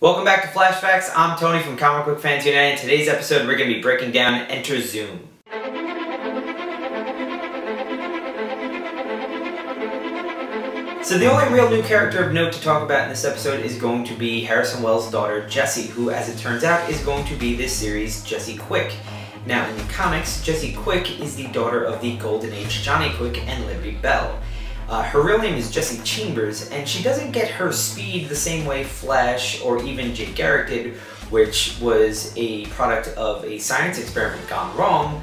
Welcome back to Flashbacks. I'm Tony from Comic Book Fans United. In today's episode, we're going to be breaking down Enter Zoom. So the only real new character of note to talk about in this episode is going to be Harrison Wells' daughter, Jessie, who, as it turns out, is going to be this series' Jessie Quick. Now, in the comics, Jessie Quick is the daughter of the Golden Age Johnny Quick and Liberty Bell. Her real name is Jessie Chambers, and she doesn't get her speed the same way Flash or even Jay Garrick did, which was a product of a science experiment gone wrong,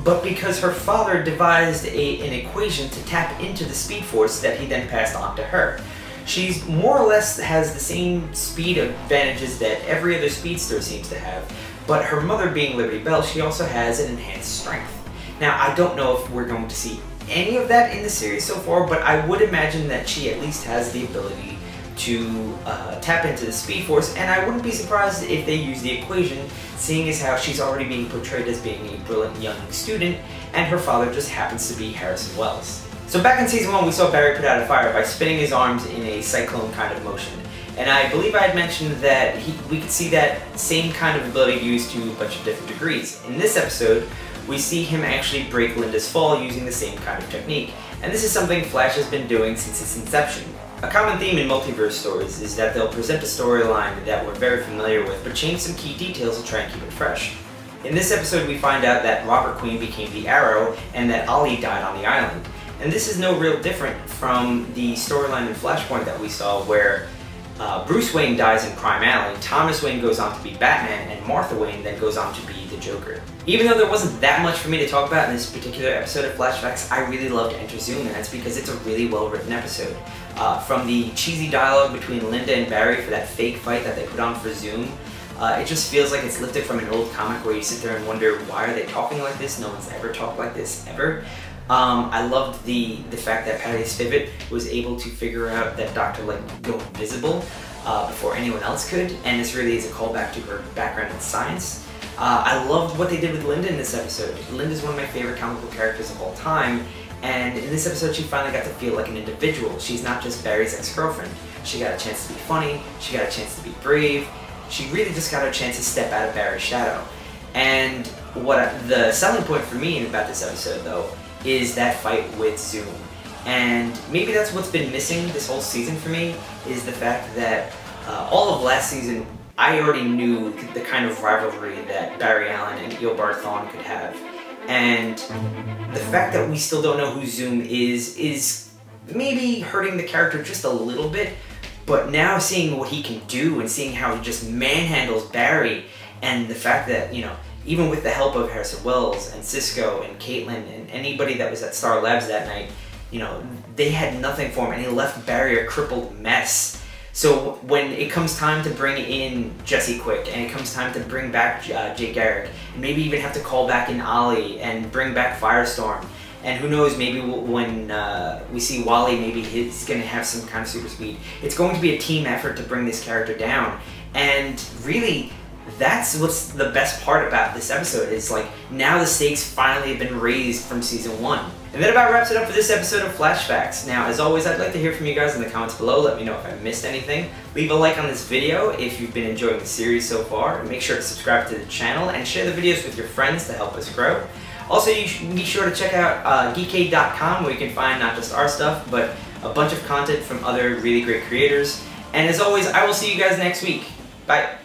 but because her father devised an equation to tap into the speed force that he then passed on to her. She's more or less has the same speed advantages that every other speedster seems to have, but her mother being Liberty Bell, she also has an enhanced strength. Now, I don't know if we're going to see any of that in the series so far, but I would imagine that she at least has the ability to tap into the speed force, and I wouldn't be surprised if they use the equation, seeing as how she's already being portrayed as being a brilliant young student, and her father just happens to be Harrison Wells. So back in Season 1, we saw Barry put out a fire by spinning his arms in a cyclone kind of motion, and I believe I had mentioned that we could see that same kind of ability used to a bunch of different degrees. In this episode, we see him actually break Linda's fall using the same kind of technique, and this is something Flash has been doing since its inception. A common theme in multiverse stories is that they'll present a storyline that we're very familiar with, but change some key details to try and keep it fresh. In this episode, we find out that Robert Queen became the Arrow, and that Ollie died on the island. And this is no real different from the storyline in Flashpoint that we saw, where Bruce Wayne dies in Crime Alley, Thomas Wayne goes on to be Batman, and Martha Wayne then goes on to be the Joker. Even though there wasn't that much for me to talk about in this particular episode of Flashbacks, I really loved Enter Zoom, and that's because it's a really well-written episode. From the cheesy dialogue between Linda and Barry for that fake fight that they put on for Zoom, it just feels like it's lifted from an old comic where you sit there and wonder, why are they talking like this? No one's ever talked like this, ever. I loved the fact that Patty Spivot was able to figure out that Dr. Light could go invisible before anyone else could, and this really is a callback to her background in science. I loved what they did with Linda in this episode. Linda's one of my favorite comic book characters of all time, and in this episode she finally got to feel like an individual. She's not just Barry's ex-girlfriend. She got a chance to be funny, she got a chance to be brave, she really just got a chance to step out of Barry's shadow. And the selling point for me about this episode, though, is that fight with Zoom. And maybe that's what's been missing this whole season for me, is the fact that all of last season I already knew the kind of rivalry that Barry Allen and Eobard Thawne could have. And the fact that we still don't know who Zoom is maybe hurting the character just a little bit, but now seeing what he can do and seeing how he just manhandles Barry, and the fact that, you know, even with the help of Harrison Wells and Cisco and Caitlin and anybody that was at Star Labs that night, you know, they had nothing for him, and he left Barry a crippled mess. So when it comes time to bring in Jessie Quick, and it comes time to bring back Jay Garrick, and maybe even have to call back in Ollie and bring back Firestorm, and who knows, maybe when we see Wally, maybe he's going to have some kind of super speed. It's going to be a team effort to bring this character down, and really, that's what's the best part about this episode, is like, now the stakes finally have been raised from Season 1. And that about wraps it up for this episode of Flashbacks. Now, as always, I'd like to hear from you guys in the comments below. Let me know if I missed anything. Leave a like on this video if you've been enjoying the series so far. And make sure to subscribe to the channel and share the videos with your friends to help us grow. Also, you should be sure to check out Geekade.com, where you can find not just our stuff, but a bunch of content from other really great creators. And as always, I will see you guys next week. Bye.